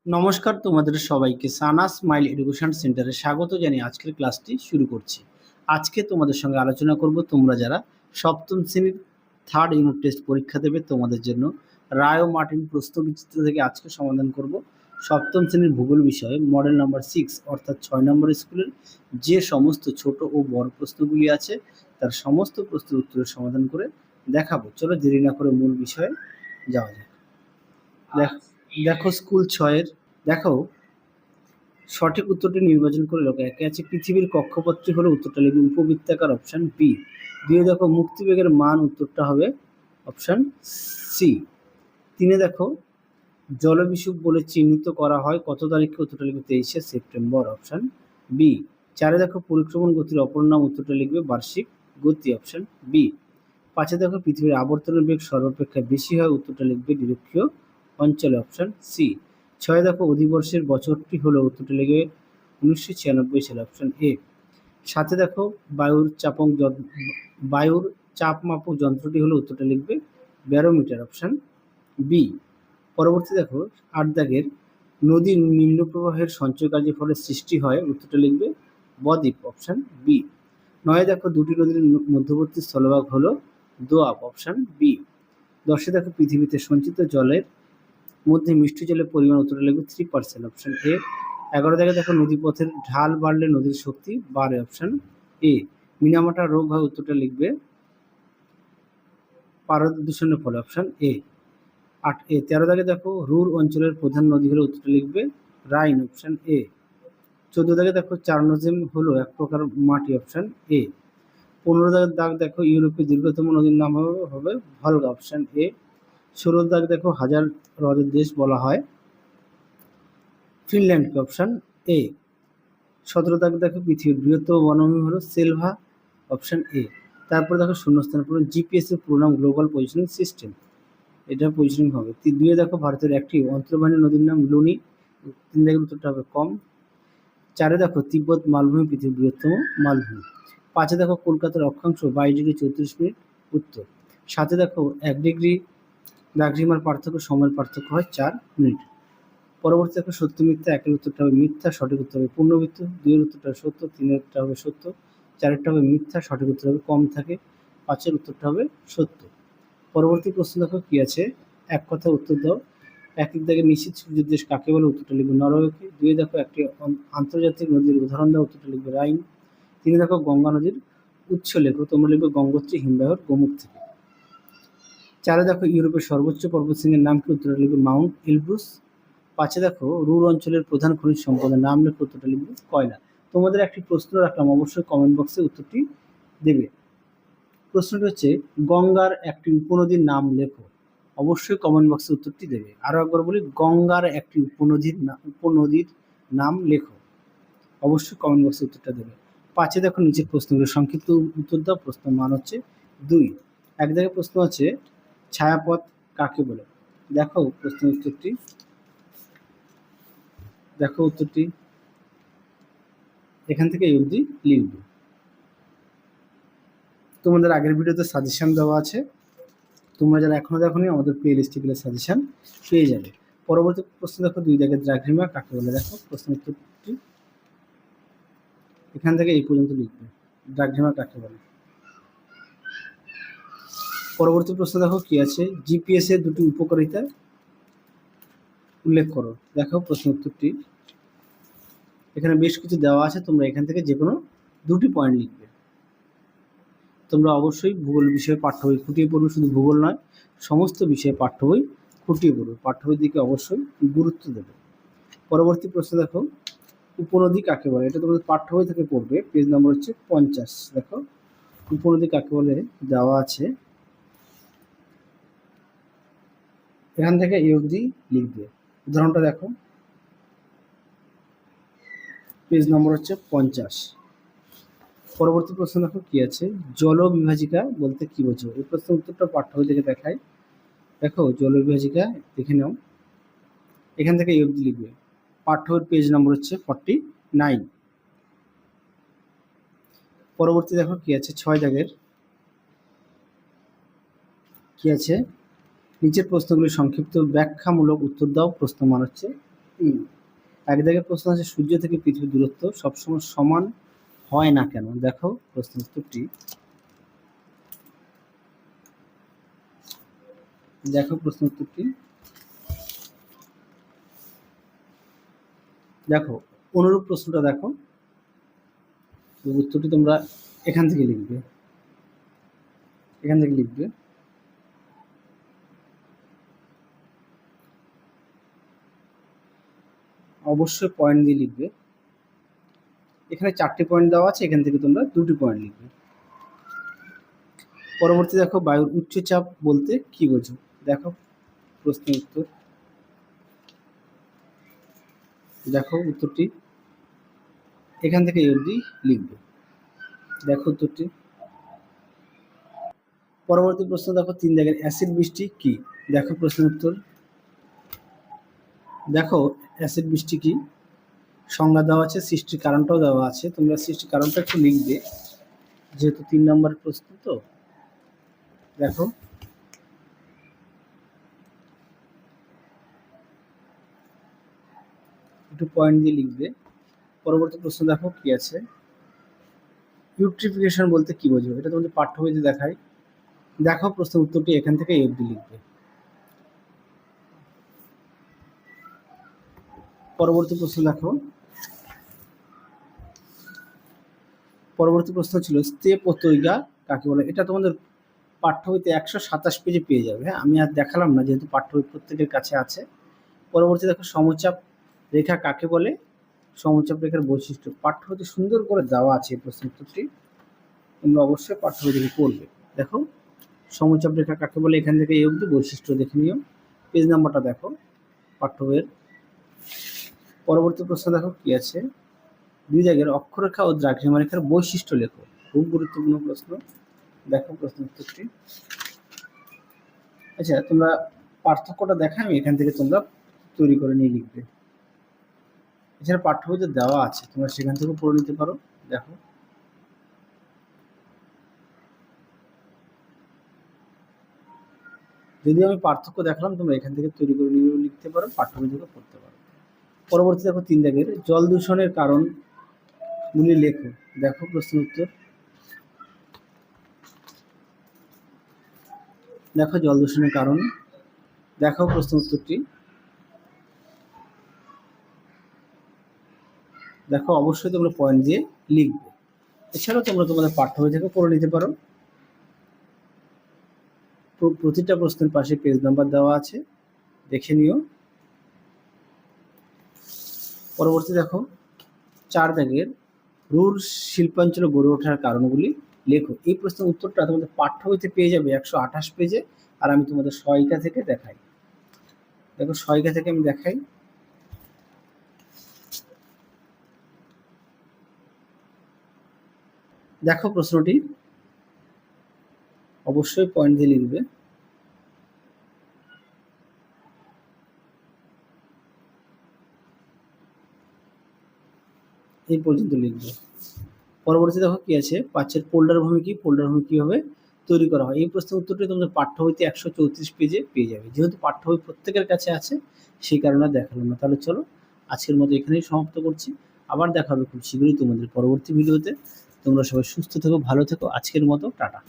নমস্কার, তোমাদের সবাইকে সানা স্মাইল এডুকেশন সেন্টারে স্বাগত জানিয়ে আজকের ক্লাসটি শুরু করছি। আজকে তোমাদের সঙ্গে আলোচনা করব তোমরা যারা সপ্তম শ্রেণীর থার্ড ইউনিট টেস্ট পরীক্ষা দেবে তোমাদের জন্য রায় ও মার্টিন প্রশ্নবিচিত্র থেকে আজকে সমাধান করব সপ্তম শ্রেণীর ভূগোল বিষয়ে মডেল নাম্বার 6 অর্থাৎ 6 নম্বর স্কুলের যে সমস্ত ছোট ও বড় প্রশ্নগুলি আছে তার সমস্ত প্রশ্নের উত্তরের সমাধান করে দেখাবো। চলো দেরি না করে মূল বিষয়ে যাওয়া যাক। দেখো স্কুল 6-এর দেখো সঠিক উত্তরটি নির্বাচন করে লেখো। একে আছে পৃথিবীর কক্ষপথটি হলো উত্তরটা লিখবে উপবৃত্তাকার, অপশন বি। দুয়ে দেখো মুক্তিবেগের মান, উত্তরটা হবে অপশন সি। তিনে দেখো জলবিষুব বলে চিহ্নিত করা হয় কত তারিখে, উত্তরটা লিখবে 23শে সেপ্টেম্বর, অপশন বি। চারে দেখো পরিক্রমণ গতির অপর নাম, উত্তরটা লিখবে বার্ষিক গতি, অপশন বি। পাঁচে দেখো পৃথিবীর আবর্তনের বেগ সর্বাপেক্ষা বেশি হয়, উত্তরটা লিখবে নিরক্ষীয় অঞ্চলে, অপশন সি। ছয় দেখো অধিবর্ষের বছরটি হলো, উত্তরটা লিখবে 1996 সালে, অপশন এ। সাথে দেখো বায়ুর চাপ মাপক যন্ত্রটি হলো, উত্তরটা লিখবে ব্যারোমিটার, অপশন বি। পরবর্তী দেখো 8 দাগের নদীর নিম্ন প্রবাহের সঞ্চয় কার্যের ফলে সৃষ্টি হয়, উত্তরটা লিখবে বদ্বীপ, অপশন বি। 9 দেখো দুটি নদীর মধ্যবর্তী স্থলভাগ হলো দোআব, অপশন বি। 10 দেখো পৃথিবীতে সঞ্চিত জলের মধ্যে মিষ্টি জলের পরিমাণ, উত্তরটা লিখবে 3%, অপশন এ। 11 দেখো নদীপথের ঢাল বাড়লে নদীর শক্তি বাড়ে, অপশন এ। মিনামাটা রোগ হয়, উত্তরটা লিখবে পারদ দূষণের ফলে, অপশন এ। 13 দেখো রুর অঞ্চলের প্রধান নদী হলো, উত্তরটা লিখবে রাইন, অপশন এ। 14 দেখো চারনোজেম হলো এক প্রকার মাটি, অপশন এ। 15 দাগ দেখো ইউরোপের দীর্ঘতম নদীর নাম হবে ভলগা, অপশন এ। 16 দেখো হাজার হ্রদের দেশ বলা হয় ফিনল্যান্ডকে, অপশন এ। 17 দেখো পৃথিবীর বৃহত্তম বনভূমি হলো সেলভা, অপশন এ। তারপর দেখো শূন্যস্থান পূরণ, জিপিএস এর পুরো নাম গ্লোবাল পজিশনিং সিস্টেম, এটা পজিশনিং হবে। 2 দেখো ভারতের একটি অন্তর্বাহিনী নদীর নাম লুনি, 3 দেখো উত্তরটা হবে কম। 4 দেখো তিব্বত মালভূমি পৃথিবীর বৃহত্তম মালভূমি। 5 দেখো কলকাতার অক্ষাংশ 22°34' উত্তর। 7 দেখো 1 ডিগ্রি দ্রাঘিমার পার্থক্য সময়ের পার্থক্য হয় 4 মিনিট। পরবর্তী দেখো সত্য মিথ্যা, একের উত্তরটা হবে মিথ্যা, সঠিক উত্তর হবে পূর্ণবৃত্ত। 2-এর উত্তরটা হবে সত্য, 3-এরটা হবে সত্য, 4-এরটা হবে মিথ্যা, সঠিক উত্তর হবে কম থাকে, 5-এর উত্তরটা হবে সত্য। পরবর্তী প্রশ্ন দেখো কি আছে, এক কথা উত্তর দাও। 1 দাগে নিশ্চিত সূর্যের দেশ কাকে বলে, উত্তরটা লিখবে নরওয়েকে। 2 দেখো একটি আন্তর্জাতিক নদীর উদাহরণ দাও, উত্তরটা লিখবে রাইন। 3 দেখো গঙ্গা নদীর উৎস লেখো, তোমরা লিখবে গঙ্গোত্রী হিমবাহের গোমুখ থেকে। 4 দেখো ইউরোপের সর্বোচ্চ পর্বতশৃঙ্গের নাম কি, উত্তরটা লিখবে মাউন্ট এলব্রুস। 5 দেখো রুর অঞ্চলের প্রধান খনিজ সম্পদের নাম লেখো, উত্তরটা লিখবে কয়লা। তোমাদের একটি প্রশ্ন রাখলাম, অবশ্যই কমেন্ট বক্সে উত্তরটি দেবে। প্রশ্নটি হচ্ছে গঙ্গার একটি উপনদীর নাম লেখো, অবশ্যই কমেন্ট বক্সে উত্তরটি দেবে। আরো একবার বলি, গঙ্গার একটি উপনদীর নাম লেখো, অবশ্যই কমেন্ট বক্সে উত্তরটা দেবে। 5 দেখো নিচের প্রশ্নগুলো সংক্ষিপ্ত উত্তর দাও, প্রশ্ন মান হচ্ছে 2। 1 দেখো প্রশ্ন আছে ছায়াপথ কাকে বলে, দেখো প্রশ্নের উত্তরটি, দেখো উত্তরটি এখান থেকে এই অবধি লিখবে। তোমাদের আগের ভিডিওতে সাজেশন দেওয়া আছে, তোমরা যারা এখনো দেখোনি আমাদের প্লে লিস্টে গেলে সাজেশন পেয়ে যাবে। পরবর্তী প্রশ্ন দেখো 2 দাগের দ্রাঘিমা কাকে বলে, দেখো প্রশ্ন উত্তরটি এখান থেকে এই পর্যন্ত লিখবে, দ্রাঘিমা কাকে বলে। পরবর্তী প্রশ্ন দেখো কি আছে, জিপিএস এর দুটি উপকারিতা উল্লেখ করো, দেখো প্রশ্ন উত্তরটি এখানে বেশ কিছু দেওয়া আছে, তোমরা এখান থেকে যে কোনো 2টি পয়েন্ট লিখবে। তোমরা অবশ্যই ভূগোল বিষয়ে পাঠ্য বই খুঁটিয়ে পড়বে, শুধু ভূগোল নয় সমস্ত বিষয়ে পাঠ্য বই খুঁটিয়ে পড়বে, পাঠ্য বইয়ের দিকে অবশ্যই গুরুত্ব দেবে। পরবর্তী প্রশ্ন দেখো উপনদী কাকে বলে, এটা তোমাদের পাঠ্য বই থেকে পড়বে, পেজ নম্বর হচ্ছে 50। দেখো উপনদী কাকে বলে দেওয়া আছে, এখান থেকে এই অবধি লিখবে। উদাহরণটা দেখো, পেজ নম্বর হচ্ছে 50। পরবর্তী প্রশ্ন দেখো কি আছে, জল বিভাজিকা বলতে কি বোঝো, এই প্রশ্নের উত্তরটা পাঠ্য বই থেকে দেখায়। দেখো জল বিভাজিকা দেখে নাও, এখান থেকে এই অবধি লিখবে, পাঠ্য বইয়ের পেজ নম্বর হচ্ছে 49। পরবর্তী দেখো কি আছে 6 দাগের কি আছে, নিচের প্রশ্নগুলি সংক্ষিপ্ত ব্যাখ্যামূলক উত্তর দাও, প্রশ্ন মান হচ্ছে 3। এক দাগের প্রশ্ন আছে, সূর্য থেকে পৃথিবীর দূরত্ব সবসময় সমান হয় না কেন? দেখো প্রশ্ন উত্তরটি। দেখো প্রশ্ন উত্তরটি। দেখো অনুরূপ প্রশ্নটা দেখো, উত্তরটি তোমরা এখান থেকে লিখবে, এখান থেকে লিখবে। অবশ্যই পয়েন্ট দিয়ে লিখবে। এখানে 4টি পয়েন্ট দেওয়া আছে, এখান থেকে তোমরা 2টি পয়েন্ট লিখবে। পরবর্তী দেখো, বায়ুর উচ্চচাপ বলতে কি বোঝো? দেখো প্রশ্নের উত্তর। দেখো উত্তরটি এখান থেকে এই অবধি লিখবে। দেখো উত্তরটি। পরবর্তী প্রশ্ন দেখো, 3 দাগের অ্যাসিড বৃষ্টি কি? দেখো প্রশ্নের উত্তর। দেখো অ্যাসিড বৃষ্টি কি সংজ্ঞা দেওয়া আছে, সৃষ্টির কারণটাও দেওয়া আছে। তোমরা সৃষ্টির কারণটা একটু লিখবে, যেহেতু 3 নম্বর প্রশ্ন। তো দেখো একটু পয়েন্ট দিয়ে লিখবে। পরবর্তী প্রশ্ন দেখো কি আছে, ইউট্রিফিকেশন বলতে কি বোঝো? এটা তোমাদের পাঠ্য বইতে দেখায়। দেখো প্রশ্নের উত্তরটি এখান থেকে এই অবধি লিখবে। পরবর্তী প্রশ্ন দেখো, পরবর্তী প্রশ্ন ছিল স্তেপতৈগা কাকে বলে? এটা তোমাদের পাঠ্য বইতে 127 পেজে পেয়ে যাবে। হ্যাঁ, আমি আর দেখালাম না, যেহেতু পাঠ্য বই প্রত্যেকের কাছে আছে। পরবর্তী দেখো, সমচাপ রেখা কাকে বলে? সমচাপ রেখার বৈশিষ্ট্য পাঠ্য বইতে সুন্দর করে দেওয়া আছে। এই প্রশ্ন উত্তরটি তোমরা অবশ্যই পাঠ্য বই থেকে পড়বে। দেখো সমচাপ রেখা কাকে বলে, এখান থেকে এই অবধি বৈশিষ্ট্য দেখে নিও। পেজ নাম্বারটা দেখো পাঠ্য বইয়ের। পরবর্তী প্রশ্ন দেখো কি আছে, 2 দাগের অক্ষরেখা ও দ্রাঘিমা রেখার বৈশিষ্ট্য লেখো। খুব গুরুত্বপূর্ণ প্রশ্ন। দেখো প্রশ্ন উত্তরটি। আচ্ছা, তোমরা পার্থক্যটা দেখা, আমি এখান থেকে তোমরা তৈরি করে নিয়ে লিখবে। এছাড়া পাঠ্য বইতে দেওয়া আছে, তোমরা সেখান থেকে পড়ে নিতে পারো। দেখো যদি আমি পার্থক্য দেখালাম, তোমরা এখান থেকে তৈরি করে নিয়ে লিখতে পারো, পাঠ্য বই থেকে পড়তে পারো। পরবর্তী দেখো 3 দাগের জল দূষণের কারণগুলি লেখো। দেখো প্রশ্ন উত্তর। দেখো জল দূষণের কারণ, দেখো প্রশ্ন উত্তরটি। দেখো অবশ্যই তোমরা পয়েন্ট দিয়ে লিখবে। এছাড়াও তোমরা তোমাদের পাঠ্য বই থেকে পড়ে নিতে পারো। প্রতিটা প্রশ্নের পাশে পেজ নাম্বার দেওয়া আছে, দেখে নিও। পরবর্তী দেখো 4 দাগের রুর শিল্পাঞ্চল গড়ে ওঠার কারণগুলি লেখো। এই প্রশ্নের উত্তরটা তোমাদের পাঠ্য বইতে পেয়ে যাবে 128 পেজে। আর আমি তোমাদের সহায়িকা থেকে দেখাই। দেখো সহায়িকা থেকে আমি দেখাই। দেখো প্রশ্নটি, অবশ্যই পয়েন্ট দিয়ে লিখবে। এই পর্যন্ত লিখবে। পরবর্তী দেখো কি আছে, পাঁচের পোল্ডার ভূমি কি? পোল্ডার ভূমি কিভাবে তৈরি করা হয়? এই প্রশ্নের উত্তরটি তোমাদের পাঠ্য বইতে 134 পেজে পেয়ে যাবে। যেহেতু পাঠ্য বই প্রত্যেকের কাছে আছে, সেই কারণে দেখালাম না। তাহলে চলো আজকের মতো এখানেই সমাপ্ত করছি। আবার দেখা হবে খুব শীঘ্রই তোমাদের পরবর্তী ভিডিওতে। তোমরা সবাই সুস্থ থেকো, ভালো থেকো। আজকের মতো টাটা।